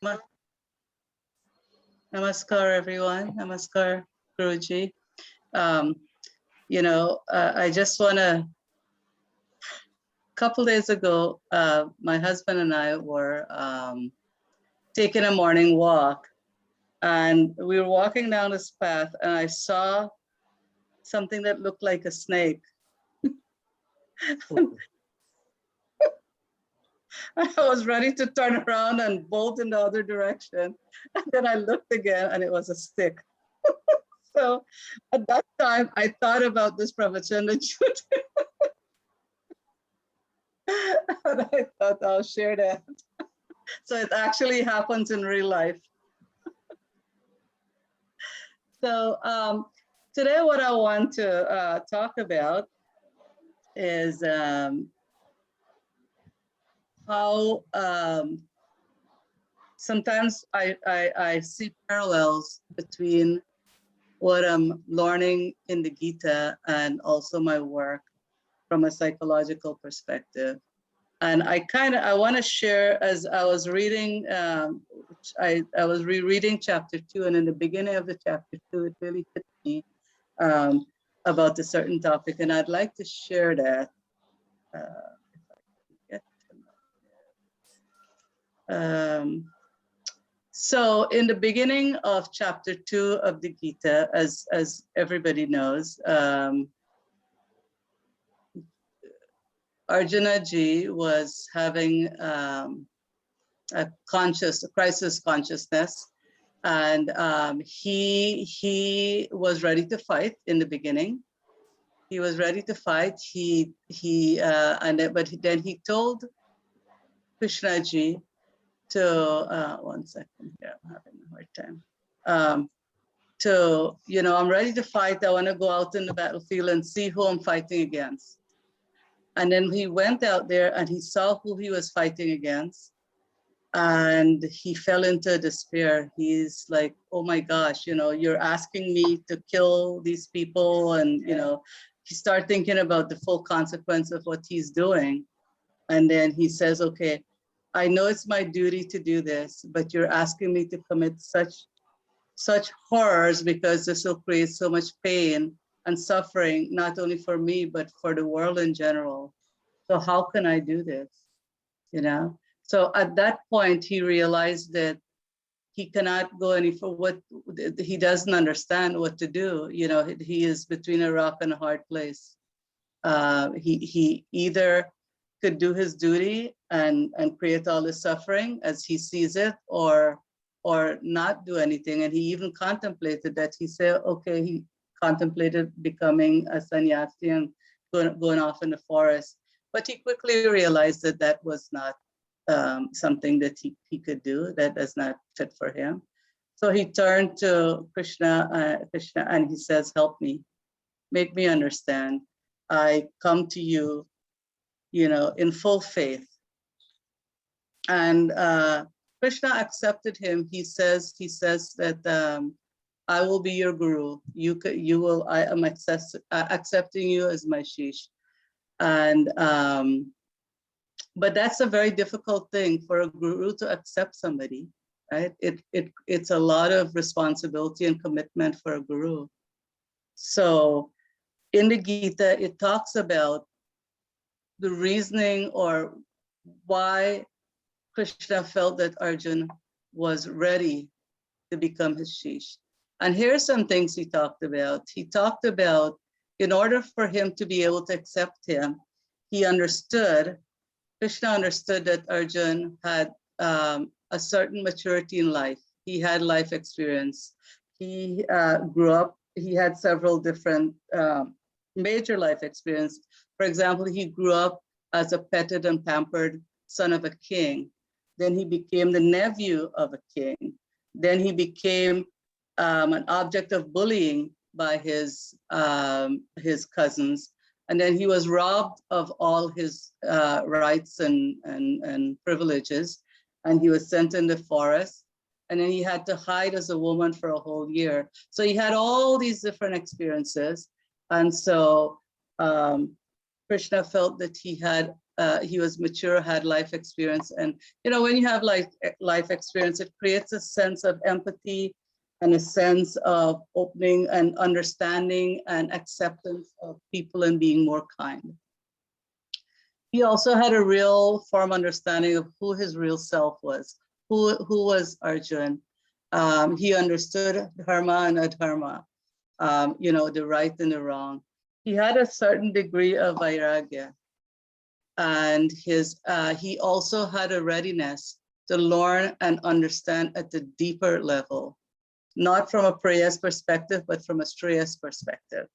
Ma- Namaskar, everyone. Namaskar, Guruji. Um, I just want to, couple days ago, my husband and I were taking a morning walk, and we were walking down this path, and I saw something that looked like a snake. I was ready to turn around and bolt in the other direction. And then I looked again, and it was a stick. So at that time, I thought about this pravachan and I thought I'll share that. So it actually happens in real life. So today what I want to talk about is how sometimes I see parallels between what I'm learning in the Gita and also my work from a psychological perspective. And I want to share, as I was reading, I was rereading chapter 2, and in the beginning of the chapter 2, it really hit me about a certain topic, and I'd like to share that. If I can get so in the beginning of chapter 2 of the Gita, as everybody knows, Arjuna ji was having a crisis consciousness, and he was ready to fight in the beginning. He was ready to fight. But then he told Krishna ji to 1 second here. I'm having a hard time. I'm ready to fight. I want to go out in the battlefield and see who I'm fighting against. And then he went out there and he saw who he was fighting against, and he fell into despair. He's like, oh my gosh, you're asking me to kill these people. And, he started thinking about the full consequence of what he's doing. And then he says, okay, I know it's my duty to do this, but you're asking me to commit such horrors, because this will create so much pain and suffering, not only for me, but for the world in general. So how can I do this? So at that point, he realized that he cannot go any further. He doesn't understand what to do. He is between a rock and a hard place. He either could do his duty and create all this suffering as he sees it, or not do anything. And he even contemplated that. He said, okay, he contemplated becoming a sannyasi and going off in the forest. But he quickly realized that that was not something that he could do. That does not fit for him. So he turned to Krishna, and he says, help me, make me understand. I come to you, in full faith. And Krishna accepted him. He says that I will be your guru. I am accepting you as my shish. And but that's a very difficult thing for a guru to accept somebody, right? It's a lot of responsibility and commitment for a guru. So in the Gita, it talks about the reasoning or why Krishna felt that Arjuna was ready to become his shish. And here's some things he talked about. He talked about, in order for him to be able to accept him, Krishna understood that Arjuna had a certain maturity in life. He had life experience. He grew up, he had several different major life experience. For example, he grew up as a petted and pampered son of a king. Then he became the nephew of a king. Then he became an object of bullying by his cousins. And then he was robbed of all his rights and privileges. And he was sent in the forest. And then he had to hide as a woman for a whole year. So he had all these different experiences. And so Krishna felt that he had he was mature, had life experience. And, you know, when you have life experience, it creates a sense of empathy and a sense of opening and understanding and acceptance of people and being more kind. He also had a real firm understanding of who his real self was, who was Arjun. He understood dharma and adharma, you know, the right and the wrong. He had a certain degree of vairagya, and he also had a readiness to learn and understand at the deeper level, not from a preyas perspective, but from a shreyas perspective.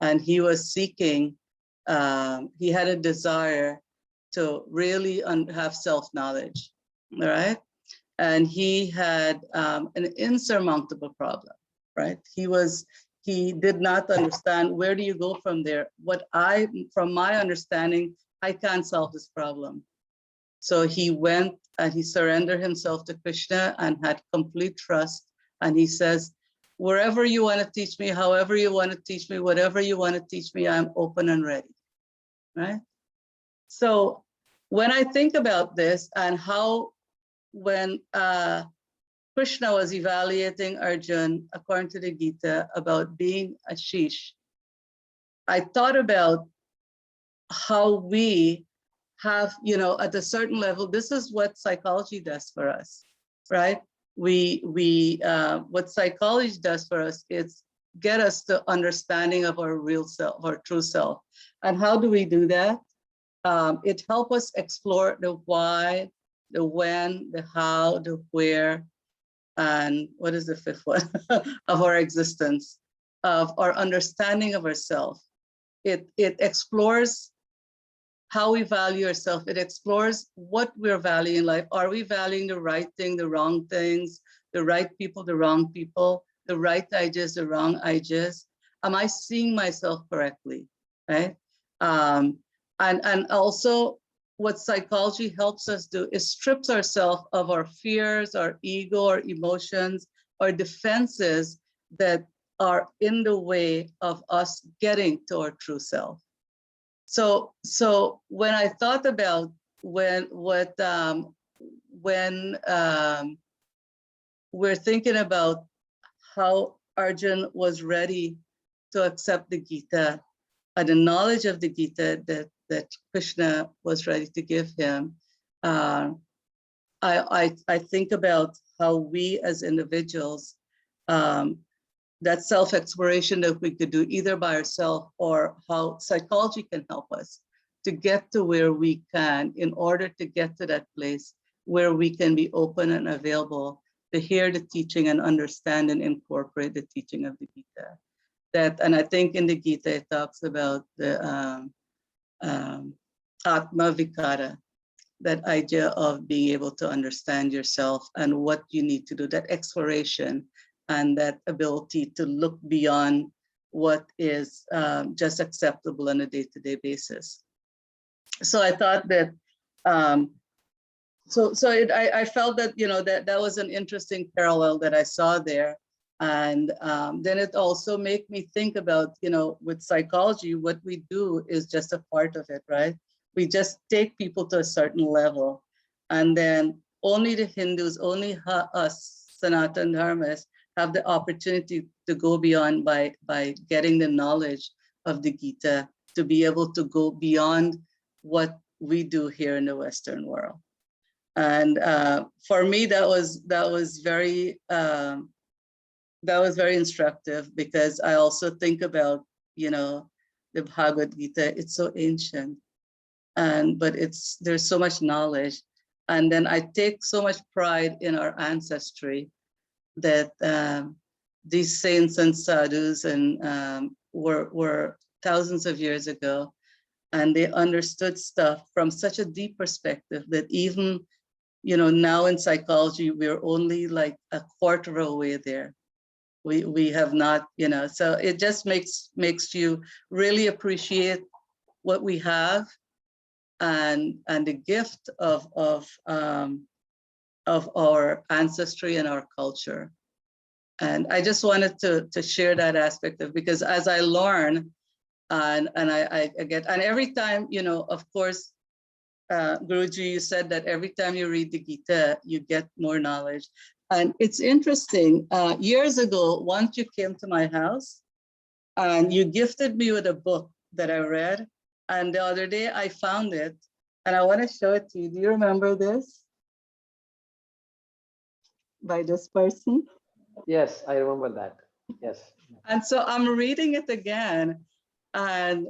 And he was seeking, he had a desire to really have self-knowledge, all right? And he had an insurmountable problem, right? He did not understand, where do you go from there? From my understanding, I can't solve this problem. So he went and he surrendered himself to Krishna and had complete trust. And he says, wherever you want to teach me, however you want to teach me, whatever you want to teach me, I'm open and ready, right? So when I think about this and how, when Krishna was evaluating Arjun according to the Gita about being Ashish, I thought about how we have, you know, at a certain level, this is what psychology does for us, right? What psychology does for us is get us to understanding of our real self, our true self. And how do we do that? It helps us explore the why, the when, the how, the where, and what is the fifth one of our existence, of our understanding of ourselves. It explores how we value ourselves. It explores what we're valuing in life. Are we valuing the right thing, the wrong things, the right people, the wrong people, the right ideas, the wrong ideas? Am I seeing myself correctly, right? And also what psychology helps us do is strips ourselves of our fears, our ego, our emotions, our defenses that are in the way of us getting to our true self. So when I thought about when we're thinking about how Arjun was ready to accept the Gita and the knowledge of the Gita that Krishna was ready to give him, I think about how we as individuals, that self-exploration that we could do either by ourselves, or how psychology can help us to get to where we can, in order to get to that place where we can be open and available to hear the teaching and understand and incorporate the teaching of the Gita. And I think in the Gita it talks about the Atma Vikara, that idea of being able to understand yourself and what you need to do, that exploration, and that ability to look beyond what is just acceptable on a day-to-day basis. So I thought that, I felt that, you know, that was an interesting parallel that I saw there. And then it also made me think about, you know, with psychology, what we do is just a part of it, right? We just take people to a certain level. And then only the Hindus, only us, Sanatan Dharmas, have the opportunity to go beyond by getting the knowledge of the Gita, to be able to go beyond what we do here in the Western world. And for me, that was very instructive, because I also think about, you know, the Bhagavad Gita. It's so ancient, but there's so much knowledge, and then I take so much pride in our ancestry, that these saints and sadhus were thousands of years ago, and they understood stuff from such a deep perspective that even, you know, now in psychology, we're only like a quarter of a way there. We have not, you know, so it just makes you really appreciate what we have, and the gift of our ancestry and our culture. And I just wanted to share that aspect of, because as I learn, and I get, and every time, you know, of course, Guruji, you said that every time you read the Gita, you get more knowledge. And it's interesting, years ago, once you came to my house and you gifted me with a book that I read. And the other day I found it and I want to show it to you. Do you remember this? By this person? Yes, I remember that. Yes. And so I'm reading it again. And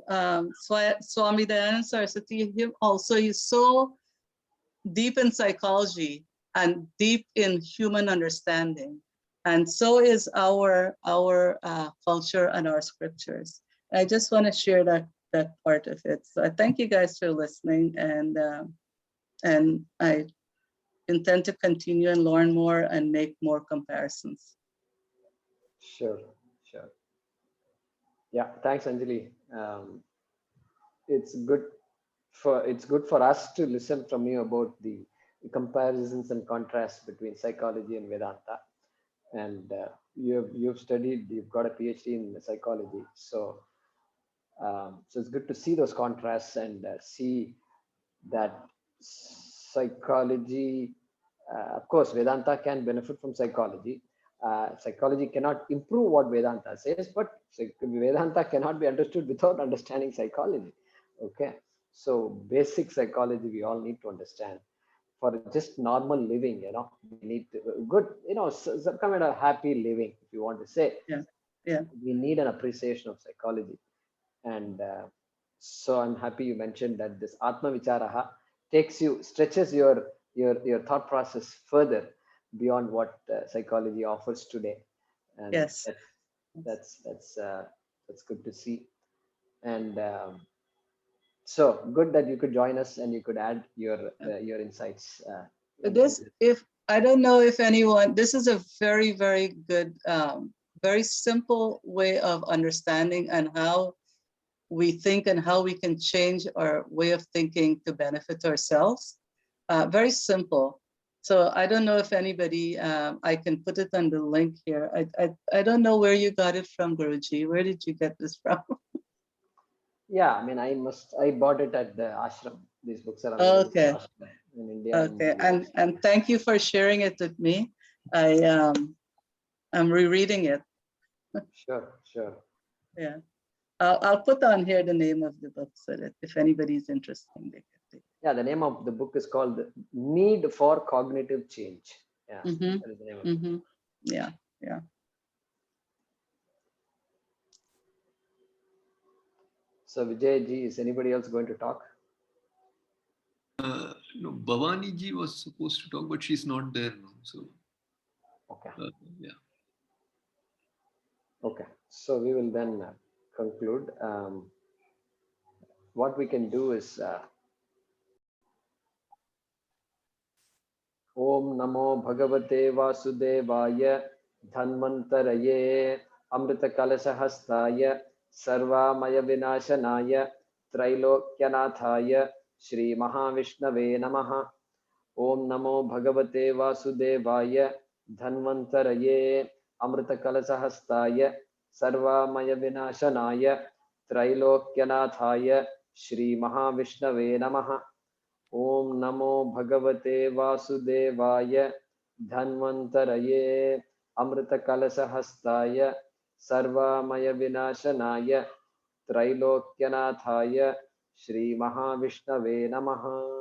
Swami Dayananda Saraswati, him also, he's so deep in psychology and deep in human understanding. And so is our culture and our scriptures. I just want to share that part of it. So I thank you guys for listening, and I intend to continue and learn more and make more comparisons. Sure, sure. Yeah, thanks, Anjali. It's good for us to listen from you about the comparisons and contrasts between psychology and Vedanta. And you've studied, you've got a PhD in psychology, so so it's good to see those contrasts and see that psychology, of course, Vedanta can benefit from psychology. Psychology cannot improve what Vedanta says, but Vedanta cannot be understood without understanding psychology. Okay, so basic psychology we all need to understand for just normal living. We need to, good, some kind of happy living, if you want to say. Yeah. We need an appreciation of psychology. And so I'm happy you mentioned that this Atma Vicharaha stretches your thought process further beyond what psychology offers today. And Yes. that's good to see. And so good that you could join us and you could add your insights. If I don't know if anyone, this is a very, very good, very simple way of understanding and how we think and how we can change our way of thinking to benefit ourselves. Very simple. So I don't know if anybody, I can put it on the link here. I don't know where you got it from, Guruji. Where did you get this from? Yeah, I mean, I bought it at the ashram. These books are Okay. in India. Okay, and thank you for sharing it with me. I'm rereading it. Sure. Yeah. I'll put on here the name of the book so that if anybody's interested, they can take it. Yeah, the name of the book is called Need for Cognitive Change. Yeah, that is the name of it. Yeah. So Vijay ji, is anybody else going to talk? No, Bhavani ji was supposed to talk, but she's not there now. So, okay. Yeah. Okay, so we will then conclude. What we can do is Om Namo Bhagavate Vasudevaya Dhanvantaraye Amrita Kalasahastaya Sarvamaya Vinashanaya Trailokyanataya Shri Mahavishnave Namaha. Om Namo Bhagavate Vasudevaya Dhanvantaraye Amrita Kalasahastaya Sarvamaya Vinashanaya Trailokyanataya Shri Mahavishnave Namaha. Om Namo Bhagavate Vasudevaya Dhanvantaraye Amrita Kalasahastaya Sarvamaya Vinashanaya Trailokyanataya Shri Mahavishnave Namaha.